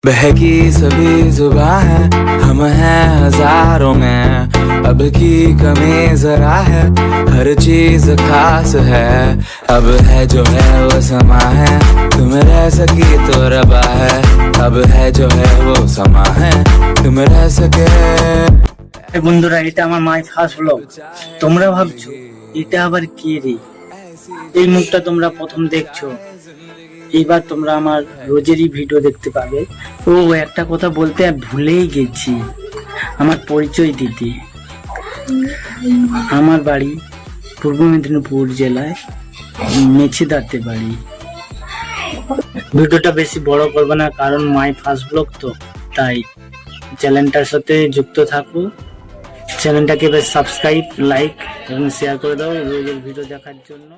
बहकी सभी जुबां है, हम हैं हजारों में, अब की कमी जरा है, हर चीज खास है, अब है जो है वो समा है, तुम रह सकी तो रबा है, अब है जो है वो समा है, तुम रह सके। বন্ধুরা, এটা আমার মাই ফার্স্ট ব্লগ। তোমরা ভাবছো এটা আবার কে রে? এই মুখটা তোমরা প্রথম দেখছো, এইবার তোমরা আমার রোজেরই ভিডিও দেখতে পাবে। ও, একটা কথা বলতে ভুলেই গেছি, আমার পরিচয় দিতে। আমার বাড়ি পূর্ব মেদিনীপুর জেলায় মেছেদাতে বাড়ি। ভিডিওটা বেশি বড় করবে না, কারণ মাই ফার্স্ট ব্লগ তো, তাই চ্যানেলটার সাথে যুক্ত থাকো। চ্যানেলটাকে বেশ সাবস্ক্রাইব, লাইক এবং শেয়ার করে দাও রোজের ভিডিও দেখার জন্য।